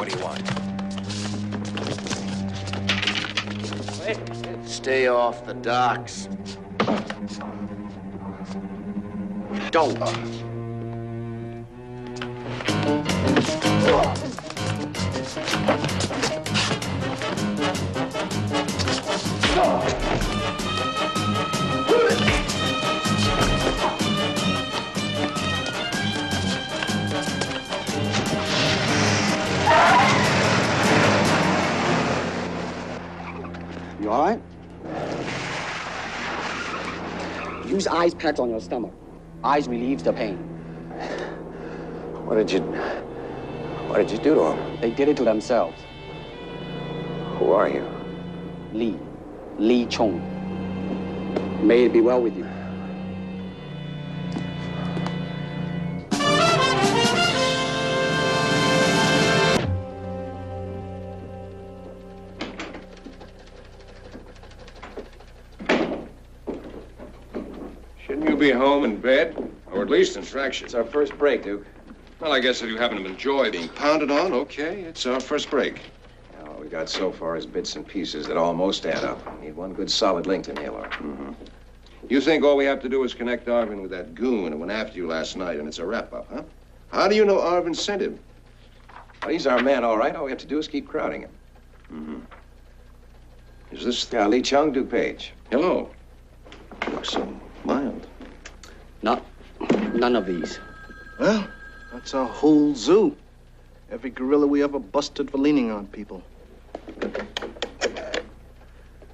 What do you want? Stay off the docks. Don't. You all right? Use ice packs on your stomach. Ice relieves the pain. What did you do to him? They did it to themselves. Who are you? Lee Chong. May it be well with you. Shouldn't you be home in bed? Or at least in traction? It's our first break, Duke. Well, I guess if you happen to enjoy being pounded on, okay, it's our first break. All we got so far is bits and pieces that almost add up. We need one good solid link to nail our. Mm-hmm. You think all we have to do is connect Arvin with that goon who went after you last night, and it's a wrap-up, huh? How do you know Arvin sent him? Well, he's our man, all right. All we have to do is keep crowding him. Mm-hmm. Is this... Lee Chung, Duke Page. Hello. You look so mild. None of these. Well, that's our whole zoo. Every gorilla we ever busted for leaning on people.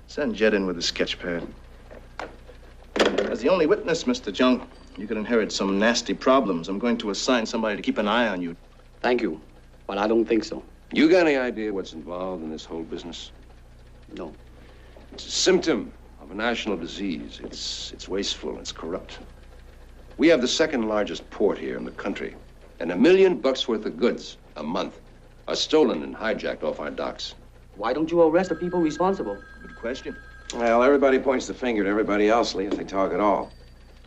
Send Jed in with a sketch pad. As the only witness, Mr. Jung, you could inherit some nasty problems. I'm going to assign somebody to keep an eye on you. Thank you, but I don't think so. You got any idea what's involved in this whole business? No. It's a symptom of a national disease. It's wasteful, it's corrupt. We have the second largest port here in the country, and $1 million worth of goods a month are stolen and hijacked off our docks. Why don't you arrest the people responsible? Good question. Well, everybody points the finger at everybody else, Lee, if they talk at all.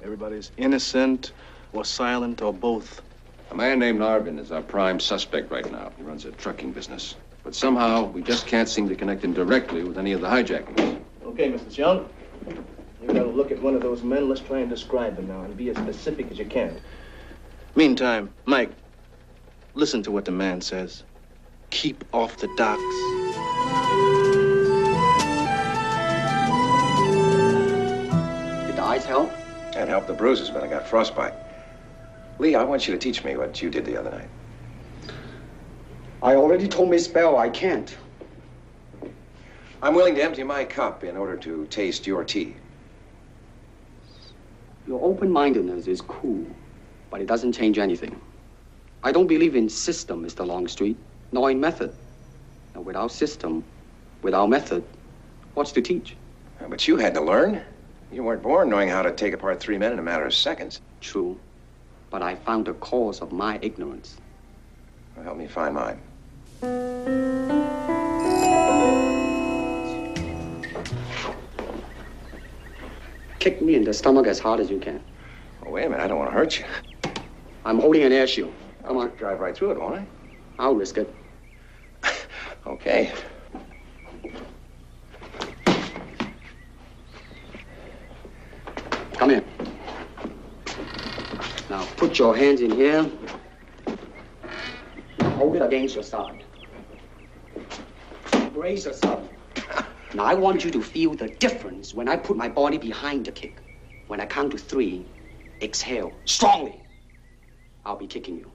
Everybody's innocent or silent or both. A man named Arvin is our prime suspect right now. He runs a trucking business. But somehow, we just can't seem to connect him directly with any of the hijackings. Okay, Mr. Chung. You gotta look at one of those men. Let's try and describe him now and be as specific as you can. Meantime, Mike, listen to what the man says. Keep off the docks. Did the ice help? Can't help the bruises, but I got frostbite. Lee, I want you to teach me what you did the other night. I already told Miss Bell I can't. I'm willing to empty my cup in order to taste your tea. Your open-mindedness is cool, but it doesn't change anything. I don't believe in system, Mr. Longstreet, nor in method. And without system, without method, what's to teach? But you had to learn. You weren't born knowing how to take apart 3 men in a matter of seconds. True, but I found the cause of my ignorance. Well, help me find mine. Kick me in the stomach as hard as you can. Oh, wait a minute, I don't want to hurt you. I'm holding an air shield. Come on. Drive right through it, won't I? I'll risk it. Okay. Come here. Now, put your hands in here. Hold it against your side. Brace yourself. Now, I want you to feel the difference when I put my body behind the kick. When I count to 3, exhale strongly. I'll be kicking you.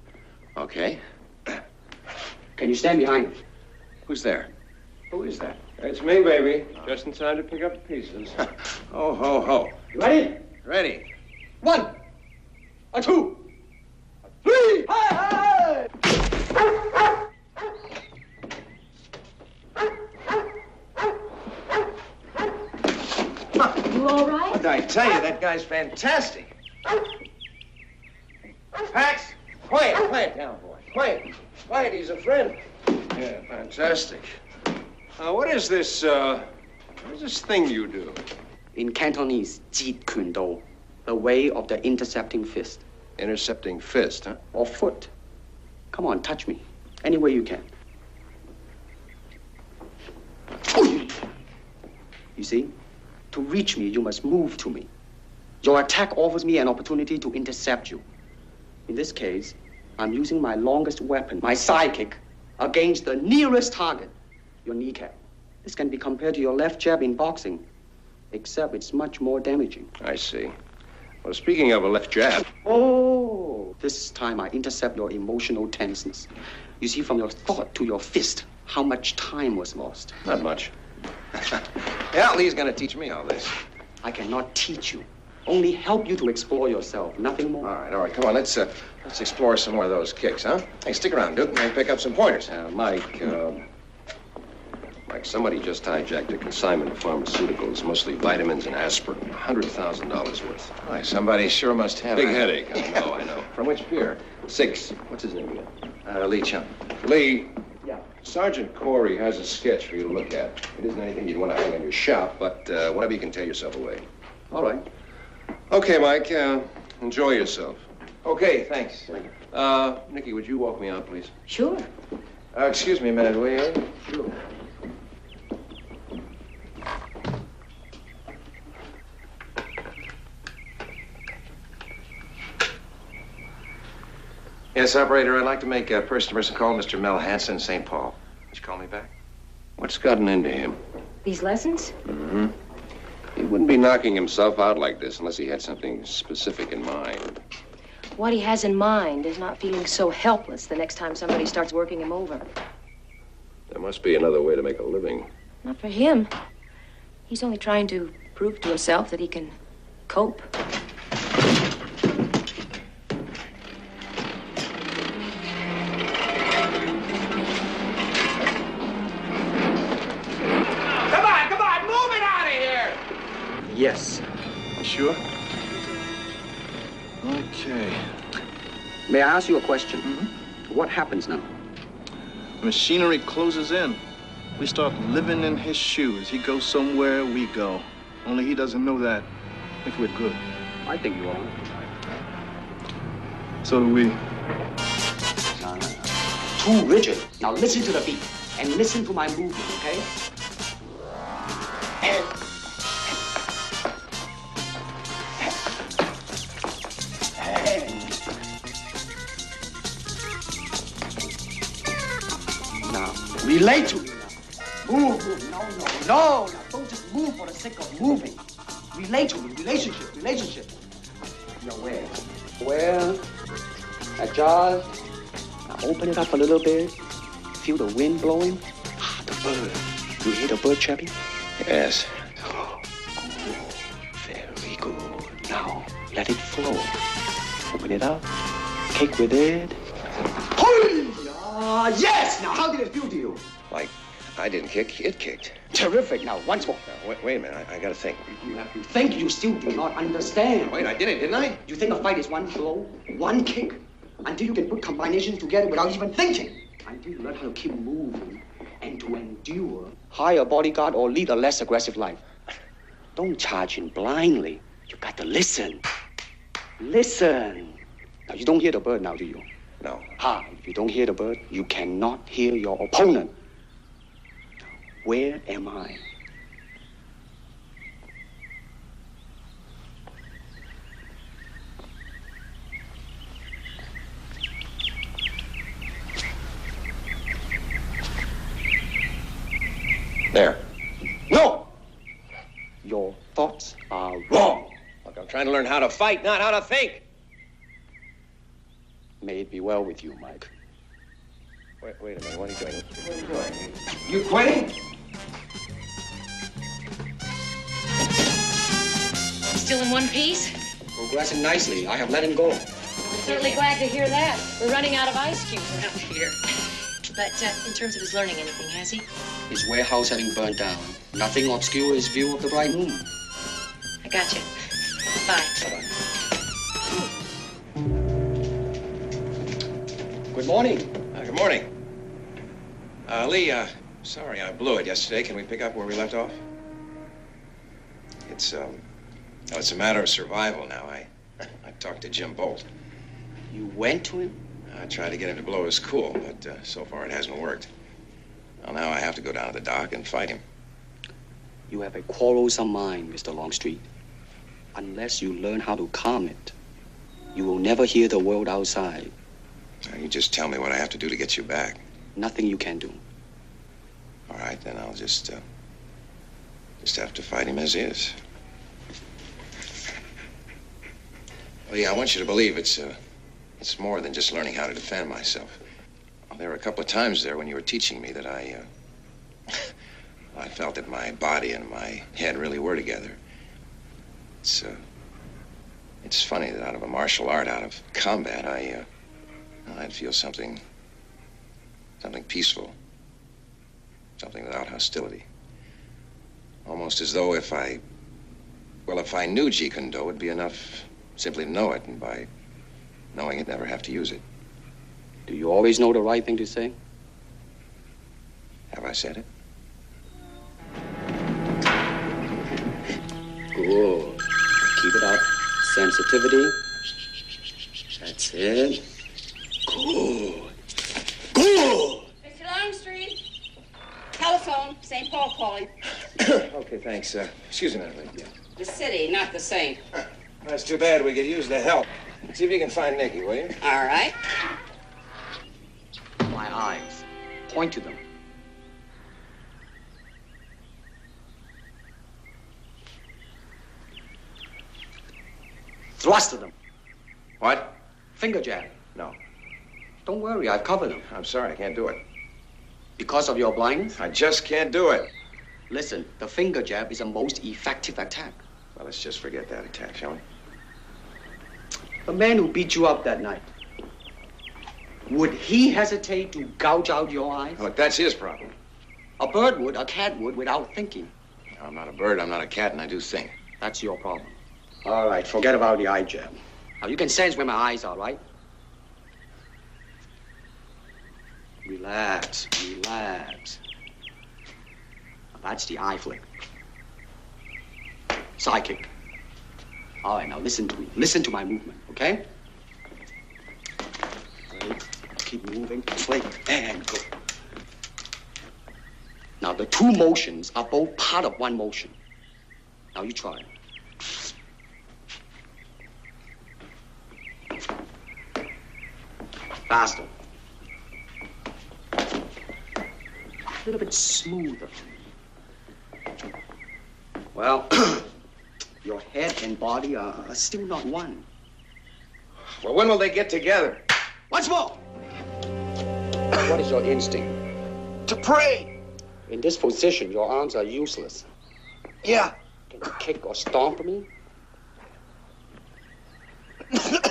Okay. Can you stand behind me? Who's there? Who is that? It's me, baby. Just in time to pick up the pieces. Ho, ho, ho. You ready? Ready. 1, 2, 3. Hey, hey! You all right? What did I tell you? That guy's fantastic. Pax, quiet down, boy. Quiet, he's a friend. Yeah, fantastic. What is this thing you do? In Cantonese, Jeet Kune Do, the way of the intercepting fist. Intercepting fist, huh? Or foot. Come on, touch me. Any way you can. You see? To reach me, you must move to me. Your attack offers me an opportunity to intercept you. In this case, I'm using my longest weapon, my sidekick, against the nearest target, your kneecap. This can be compared to your left jab in boxing, except it's much more damaging. I see. Well, speaking of a left jab... Oh, this time I intercept your emotional tenseness. You see, from your thought to your fist, how much time was lost. Not much. Yeah, Lee's gonna teach me all this. I cannot teach you. Only help you to explore yourself, nothing more. All right, come on, let's explore some more of those kicks, huh? Hey, stick around, Duke, and pick up some pointers. Mike, somebody just hijacked a consignment of pharmaceuticals, mostly vitamins and aspirin, $100,000 worth. Why, somebody sure must have Big a headache, I know. From which pier? 6. What's his name again? Lee Chung. Lee. Yeah. Sergeant Corey has a sketch for you to look at. It isn't anything you'd want to hang on your shop, but whenever you can tear yourself away. All right. Okay, Mike, enjoy yourself. Okay, thanks. Nikki, would you walk me out, please? Sure. Excuse me a minute, will you? Sure. Yes, operator, I'd like to make a person-to-person call, Mr. Mel Hansen, St. Paul. Would you call me back? What's gotten into him? These lessons? Mm-hmm. He wouldn't be knocking himself out like this unless he had something specific in mind. What he has in mind is not feeling so helpless the next time somebody starts working him over. There must be another way to make a living. Not for him. He's only trying to prove to himself that he can cope. Yes. Sure? Okay. May I ask you a question? What happens now? Machinery closes in. We start living in his shoes. He goes somewhere, we go. Only he doesn't know that if we're good. I think you are. So do we. No. Too rigid. Now listen to the beat and listen to my movement, okay? Now, relate to me now. Move. No. Now, don't just move for the sake of moving. Relate to me. Relationship. You're where? Adjust. Now, open it up a little bit. Feel the wind blowing. The bird. You hear the bird chirping? Yes. Very good. Now, let it flow. Open it up. Kick with it. Yes! Now, how did it feel to you? Like, I didn't kick, it kicked. Terrific. Now, once more. Wait a minute, I gotta think. You have to think. You still do not understand. Wait, I did it, didn't I? You think a fight is one blow, one kick, until you can put combinations together without even thinking. Until you learn how to keep moving and to endure. Hire a bodyguard or lead a less aggressive life. Don't charge in blindly. You got to listen. Listen. Now, you don't hear the bird now, do you? No. If you don't hear the bird, you cannot hear your opponent. Where am I? There. No! Your thoughts are wrong. Look, I'm trying to learn how to fight, not how to think. May it be well with you, Mike. Wait a minute, what are you doing? You quitting? Still in one piece? Progressing nicely. I have let him go. Certainly glad to hear that. We're running out of ice cubes around here. But in terms of his learning anything, has he? His warehouse having burned down. Nothing obscure his view of the bright moon. I got you. Bye. Bye-bye. Good morning. Good morning. Lee, sorry I blew it yesterday. Can we pick up where we left off? It's a matter of survival now. I talked to Jim Bolt. You went to him? I tried to get him to blow his cool, but so far it hasn't worked. Well, now I have to go down to the dock and fight him. You have a quarrelsome mind, Mr. Longstreet. Unless you learn how to calm it, you will never hear the world outside. Now, you just tell me what I have to do to get you back. Nothing you can do. All right, then I'll just have to fight him as is. Well, yeah, I want you to believe it's more than just learning how to defend myself. Well, there were a couple of times there when you were teaching me that I felt that my body and my head really were together. It's funny that out of a martial art, out of combat, I'd feel something peaceful, something without hostility. Almost as though if I knew Jeet Kune Do, it'd be enough simply to know it, and by knowing it, never have to use it. Do you always know the right thing to say? Have I said it? Good. Keep it up. Sensitivity. That's it. Good. Good. Mr. Longstreet. Telephone. St. Paul calling. Okay, thanks. Excuse me a minute, lady. The city, not the saint. That's too bad. We could use the help. See if you can find Nicky, will you? All right. My eyes. Point to them. Thrust to them. What? Finger jab. No. Don't worry, I've covered them. I'm sorry, I can't do it. Because of your blindness? I just can't do it. Listen, the finger jab is a most effective attack. Well, let's just forget that attack, shall we? The man who beat you up that night, would he hesitate to gouge out your eyes? Look, that's his problem. A bird would, a cat would, without thinking. I'm not a bird, I'm not a cat, and I do think. That's your problem. All right, forget about the eye jab. Now, you can sense where my eyes are, right? Relax, relax. Now, that's the eye flick. Side kick. All right, now listen to me. Listen to my movement, okay? Ready? Keep moving. Flick and go. Now, the two motions are both part of one motion. Now, you try it. Faster. A little bit smoother. Well, your head and body are still not one. Well, when will they get together? Once more! What is your instinct? To pray. In this position, your arms are useless. Yeah. Can you kick or stomp me?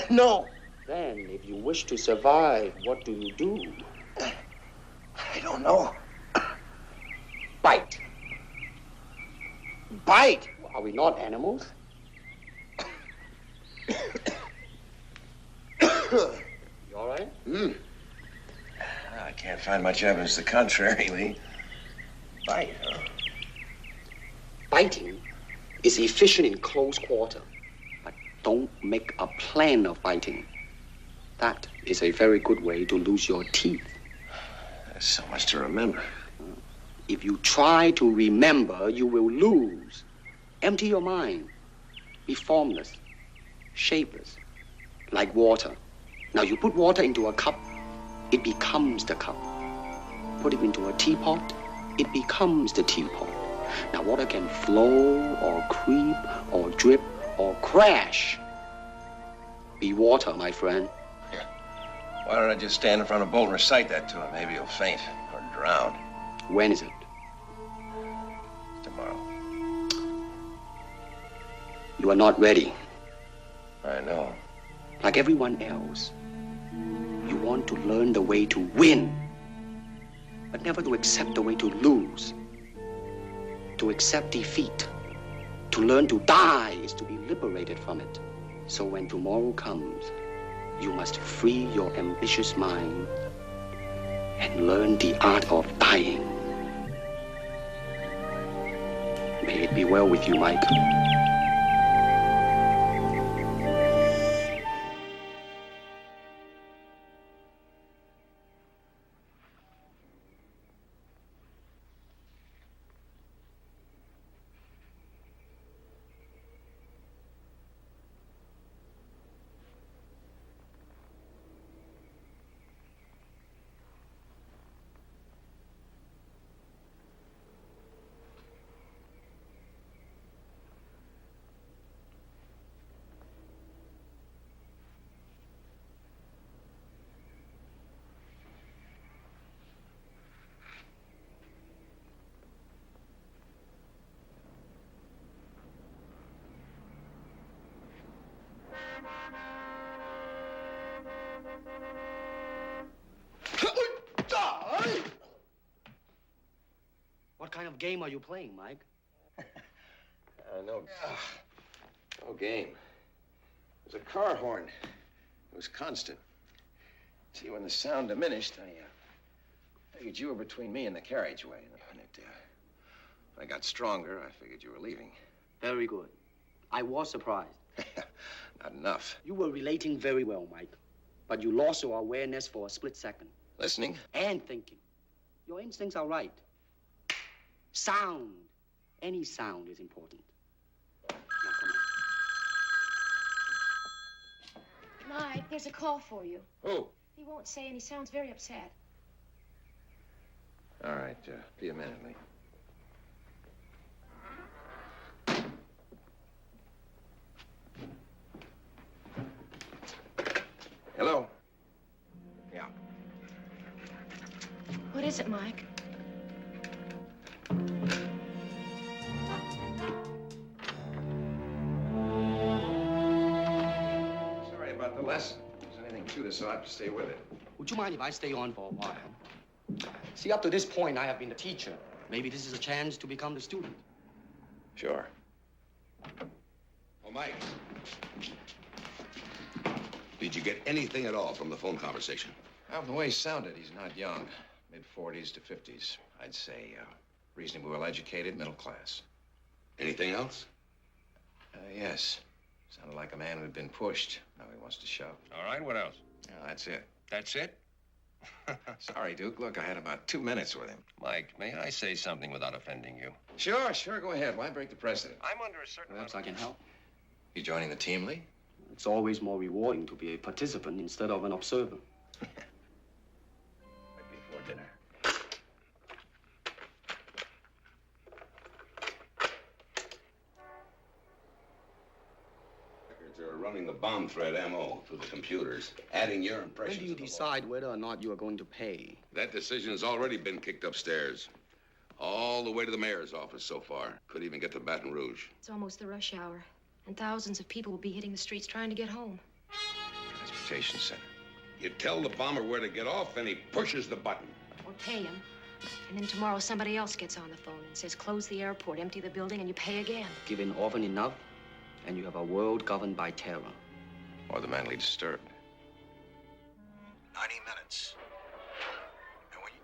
No. Then, if you wish to survive, what do you do? I don't know. Bite. Bite. Are we not animals? You all right? I can't find much evidence to the contrary, Lee. Bite, huh? Biting is efficient in close quarter, but don't make a plan of biting. That is a very good way to lose your teeth. There's so much to remember. If you try to remember, you will lose. Empty your mind. Be formless, shapeless, like water. Now you put water into a cup, it becomes the cup. Put it into a teapot, it becomes the teapot. Now water can flow or creep or drip or crash. Be water, my friend. Why don't I just stand in front of Bolt and recite that to him? Maybe he'll faint or drown. When is it? Tomorrow. You are not ready. I know. Like everyone else, you want to learn the way to win, but never to accept the way to lose. To accept defeat, to learn to die is to be liberated from it. So when tomorrow comes, you must free your ambitious mind and learn the art of dying. May it be well with you, Mike. kind of game are you playing, Mike? No game. It was a car horn. It was constant. See, when the sound diminished, I figured you were between me and the carriageway. And when I got stronger, I figured you were leaving. Very good. I was surprised. Not enough. You were relating very well, Mike. But you lost your awareness for a split second. Listening? And thinking. Your instincts are right. Sound. Any sound is important. Now, come on. Mike, there's a call for you. Who? He won't say, and he sounds very upset. All right, be a minute, Lee. Hello? Yeah. What is it, Mike? Sorry about the lesson. If there's anything to this, I'll have to stay with it. Would you mind if I stay on for a while? See, up to this point, I have been the teacher. Maybe this is a chance to become the student. Sure. Oh, Mike. Did you get anything at all from the phone conversation? Well, from the way he sounded, he's not young. Mid-40s to 50s. I'd say reasonably well-educated, middle class. Anything else? Yes. Sounded like a man who'd been pushed. Now he wants to shove. All right, what else? Yeah, that's it. That's it? Sorry, Duke. Look, I had about 2 minutes with him. Mike, may I say something without offending you? Sure. Go ahead. Why break the precedent? I'm under a certain... Perhaps I can help. You joining the team, Lee? It's always more rewarding to be a participant instead of an observer. Right before dinner. They're running the bomb threat MO through the computers, adding your impressions. When do you of the decide whether or not you are going to pay? That decision has already been kicked upstairs. All the way to the mayor's office so far. Could even get to Baton Rouge. It's almost the rush hour, and thousands of people will be hitting the streets trying to get home. Transportation center. You tell the bomber where to get off, and he pushes the button. Or pay him. And then tomorrow somebody else gets on the phone and says, close the airport, empty the building, and you pay again. Given often enough, and you have a world governed by terror. Or the mentally disturbed. 90 minutes. And when you...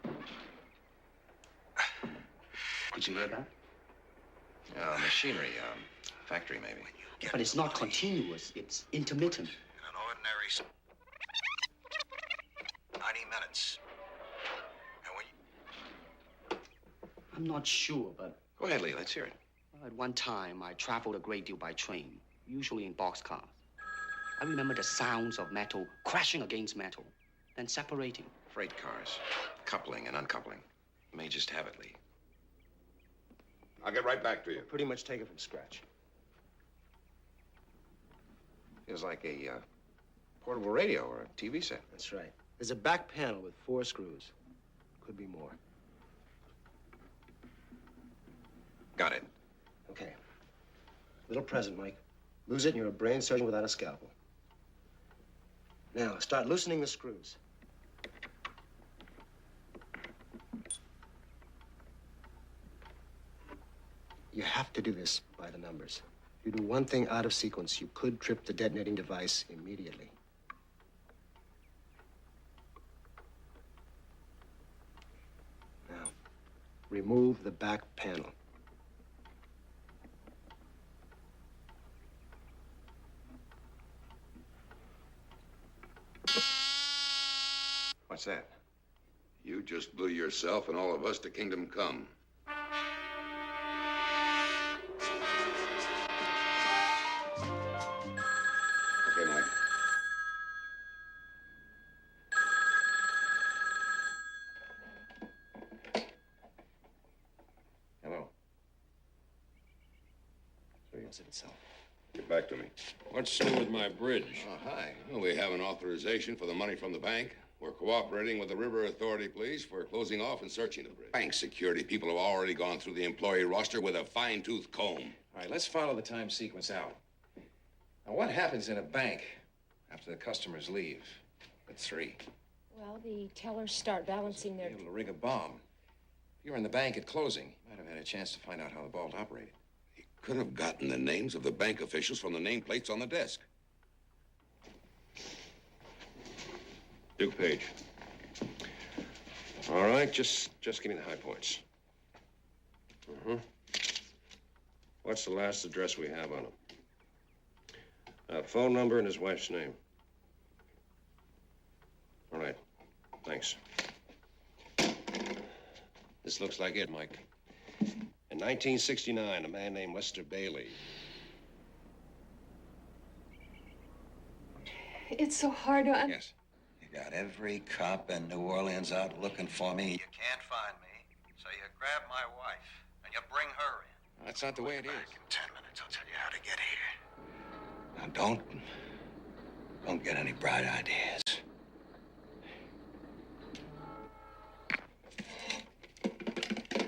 Did you hear that? Machinery, factory maybe. But it's not continuous, it's intermittent. In an ordinary... 90 minutes. And when you... I'm not sure, but Go ahead, Lee. Let's hear it. at one time I traveled a great deal by train, usually in boxcars. I remember the sounds of metal crashing against metal, then separating. Freight cars. Coupling and uncoupling. You may just have it, Lee. I'll get right back to you. Pretty much take it from scratch. Feels like a portable radio or a TV set. That's right. There's a back panel with 4 screws. Could be more. Got it. Okay. Little present, Mike. Lose it and you're a brain surgeon without a scalpel. Now, start loosening the screws. You have to do this by the numbers. If you do one thing out of sequence, you could trip the detonating device immediately. Now, remove the back panel. What's that? You just blew yourself and all of us to kingdom come. Okay, Mike. Hello. Answered itself. Get back to me. What's new with my bridge? Oh, hi. Well, we have an authorization for the money from the bank. We're cooperating with the River Authority Police for closing off and searching the bridge. Bank security people have already gone through the employee roster with a fine-tooth comb. All right, let's follow the time sequence out. Now, what happens in a bank after the customers leave at 3? Well, the tellers start balancing Be their... able to rig a bomb. If you were in the bank at closing, you might have had a chance to find out how the vault operated. He could have gotten the names of the bank officials from the nameplates on the desk. Duke Page. All right, just give me the high points. What's the last address we have on him? Phone number and his wife's name. All right, thanks. This looks like it, Mike. In 1969, a man named Lester Bailey. It's so hard to Yes. You got every cop in New Orleans out looking for me. You can't find me, so you grab my wife and you bring her in. That's not the way it is. Back in 10 minutes, I'll tell you how to get here. Now, don't get any bright ideas.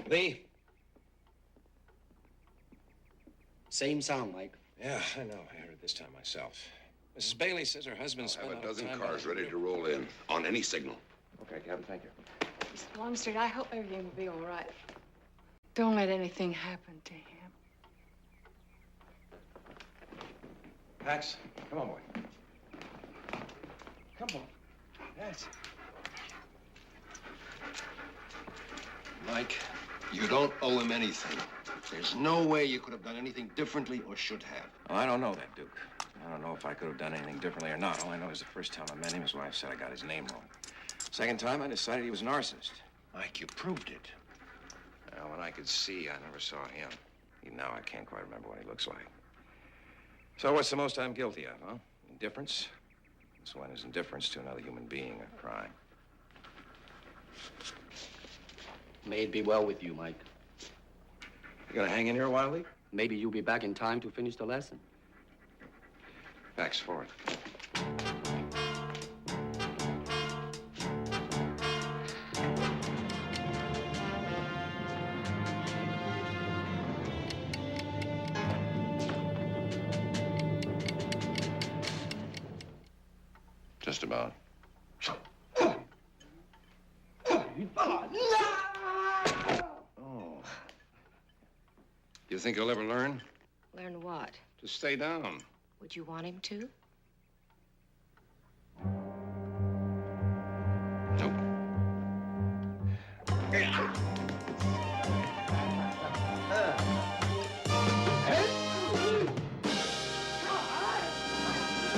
Lee. Same sound, Mike. Yeah, I know. I heard it this time myself. Mrs. Bailey says her husband spent Have a lot of dozen time cars on ready to roll in on any signal. Okay, Captain, thank you. Mr. Longstreet, I hope everything will be all right. Don't let anything happen to him. Pax, come on, boy. Come on. Yes. Mike, you don't owe him anything. There's no way you could have done anything differently or should have. Well, I don't know that, Duke. I don't know if I could have done anything differently or not. All I know is the first time I met him, his wife said I got his name wrong. Second time, I decided he was a narcissist. Mike, you proved it. Well, when I could see, I never saw him. Even now, I can't quite remember what he looks like. So what's the most I'm guilty of, huh? Indifference? So when is indifference to another human being a crime? May it be well with you, Mike. You gonna hang in here a while, Lee? Maybe you'll be back in time to finish the lesson. Pax forward. Just about. Oh. You think he'll ever learn? Learn what? To stay down. Would you want him to? Nope.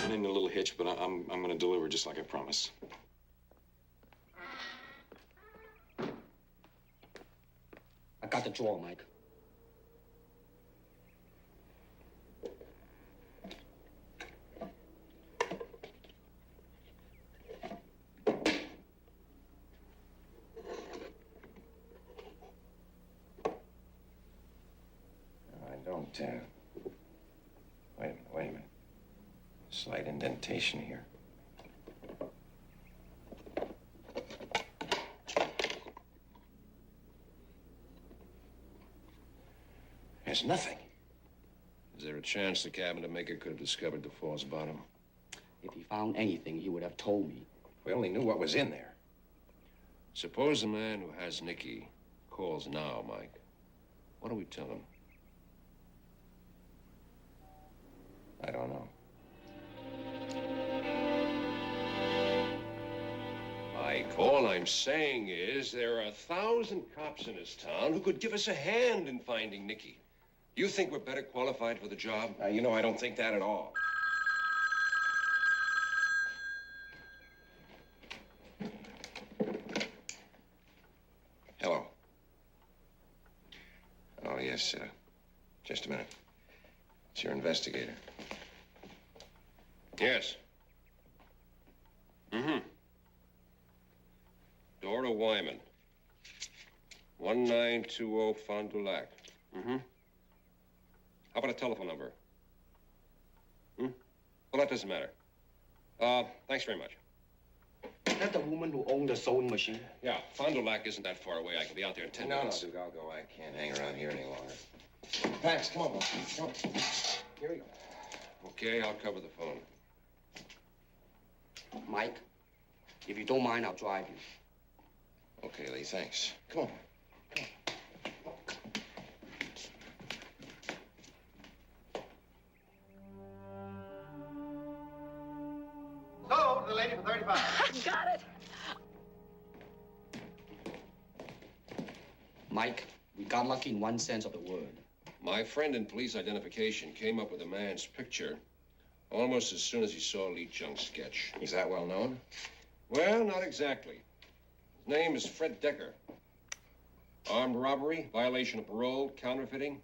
I'm in a little hitch, but I'm going to deliver just like I promised. I got the drawer, Mike. Wait a minute. Slight indentation here. There's nothing. Is there a chance the cabinet maker could have discovered the false bottom? If he found anything, he would have told me. We only knew what was in there. Suppose the man who has Nikki calls now, Mike. What do we tell him? I don't know. Mike, all I'm saying is there are 1,000 cops in this town who could give us a hand in finding Nikki. You think we're better qualified for the job? You know, I don't think that at all. Hello. Oh, yes, just a minute. It's your investigator. Yes. Mm-hmm. Dora Wyman. 1920 Fond du Lac. Mm-hmm. How about a telephone number? Well, that doesn't matter. Thanks very much. Is that the woman who owned the sewing machine? Yeah, Fond du Lac isn't that far away. I can be out there in 10 minutes. No, Duke, I'll go. I can't hang around here any longer. Pax, come on, boy. Come on. Here we go. Okay, I'll cover the phone. Mike, if you don't mind, I'll drive you. Okay, Lee, thanks. Come on. Come on. got it. Mike, we got lucky in one sense of the word. My friend in police identification came up with a man's picture almost as soon as he saw Lee Chung's sketch. He's that well known? Well, not exactly. His name is Fred Decker. Armed robbery, violation of parole, counterfeiting.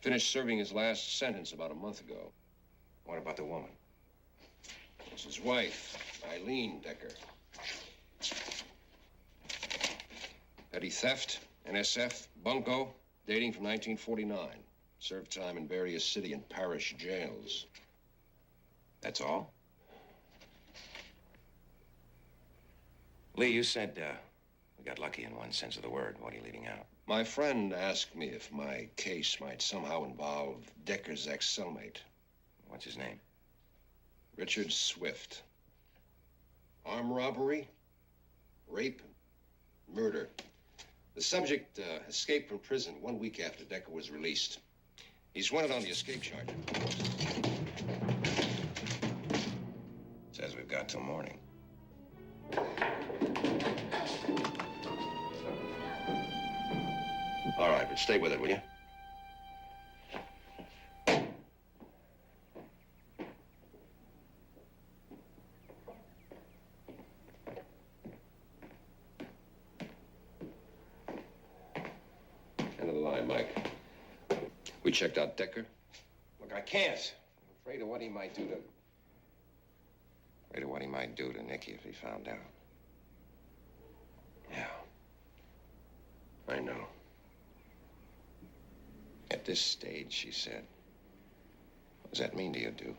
Finished serving his last sentence about a month ago. What about the woman? It's his wife, Eileen Decker. Petty theft, NSF, bunco, dating from 1949. Served time in various city and parish jails. That's all? Lee, you said, we got lucky in one sense of the word. What are you leaving out? My friend asked me if my case might somehow involve Decker's ex-cellmate. What's his name? Richard Swift. Armed robbery, rape, murder. The subject escaped from prison 1 week after Decker was released. He's wanted on the escape charge. Says we've got till morning. All right, but stay with it, will you? End of the line, Mike. We checked out Decker. Look, I can't. I'm afraid of what he might do to... Afraid of what he might do to Nicky if he found out. Yeah. I know. At this stage, she said. What does that mean to you, Duke?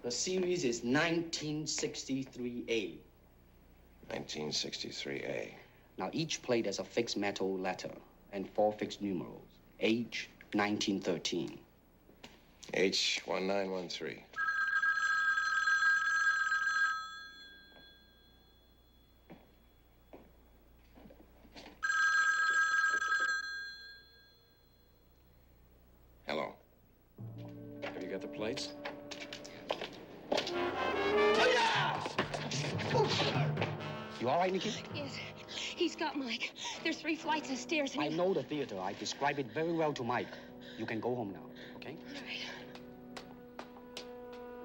The series is 1963A. 1963A. Now, each plate has a fixed metal letter and 4 fixed numerals. H, 1913. H1913. Hello. Have you got the plates? You all right, Nicky? Yes. He's got Mike. There's 3 flights of stairs. I know the theater. I described it very well to Mike. You can go home now, okay? All right.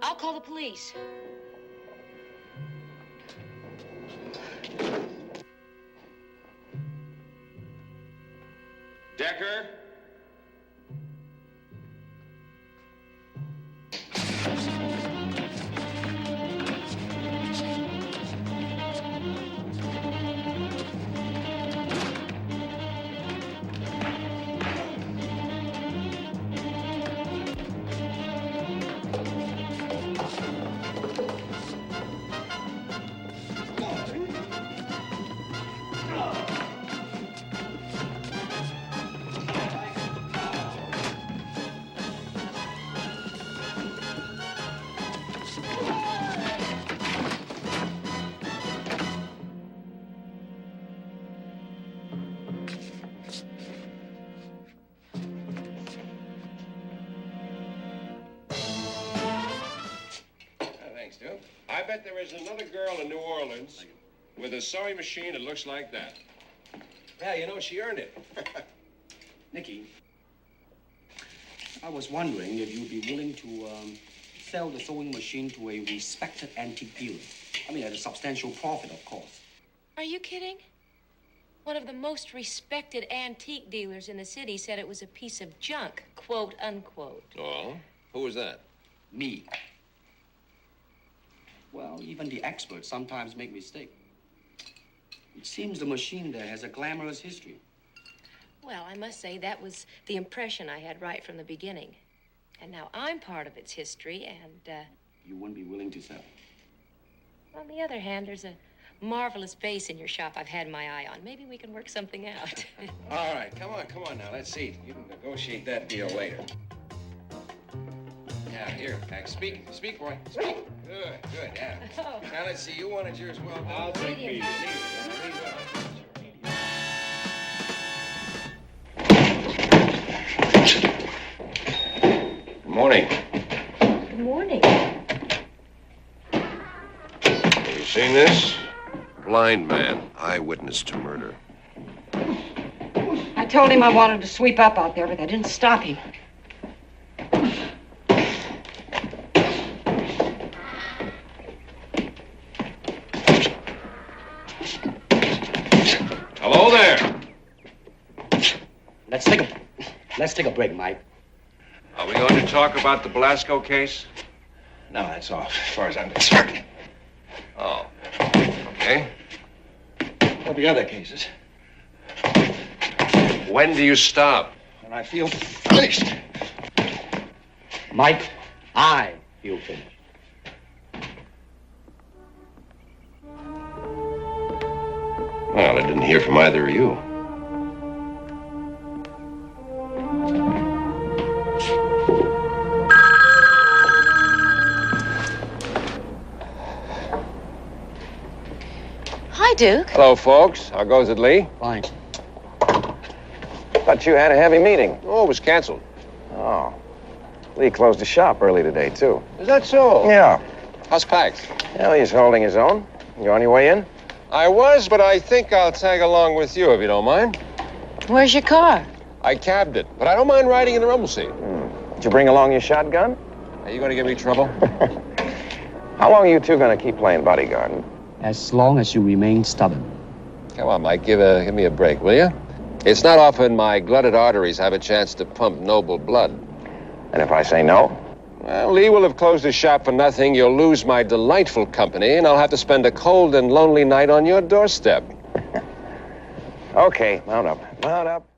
I'll call the police. Decker? I bet there is another girl in New Orleans with a sewing machine that looks like that. Yeah, you know, she earned it. Nicky, I was wondering if you'd be willing to sell the sewing machine to a respected antique dealer. I mean, at a substantial profit, of course. Are you kidding? One of the most respected antique dealers in the city said it was a piece of junk, quote, unquote. Oh? Who was that? Me. Well, even the experts sometimes make mistakes. It seems the machine there has a glamorous history. Well, I must say that was the impression I had right from the beginning. And now I'm part of its history, and, You wouldn't be willing to sell? on the other hand, there's a marvelous vase in your shop I've had my eye on. Maybe we can work something out. All right, come on now, let's see. You can negotiate that deal later. Yeah, here, Max, speak, boy, speak. Good, yeah. Oh. Now, let's see, you wanted yours well done. I'll take medium. Good morning. Good morning. Have you seen this? blind man, eyewitness to murder. I told him I wanted to sweep up out there, but that didn't stop him. Hello there. Let's take a break, Mike. Are we going to talk about the Blasco case? No, that's all, as far as I'm concerned. Oh. Okay. What the other cases? When do you stop? When I feel finished. Mike, I feel finished. Well, I didn't hear from either of you. Hi, Duke. Hello, folks. How goes it, Lee? Fine. Thought you had a heavy meeting. Oh, it was canceled. Oh. Lee closed the shop early today, too. Is that so? Yeah. How's Pax? Well, he's holding his own. You on your way in? I was, but I think I'll tag along with you if you don't mind. Where's your car? I cabbed it, but I don't mind riding in the rumble seat. Did you bring along your shotgun? Are you going to give me trouble? How long are you two going to keep playing bodyguard? As long as you remain stubborn. Come on, Mike, give me a break, will you? It's not often my glutted arteries have a chance to pump noble blood. And if I say no? Well, Lee will have closed his shop for nothing. You'll lose my delightful company, and I'll have to spend a cold and lonely night on your doorstep. Okay, mount up. Mount up.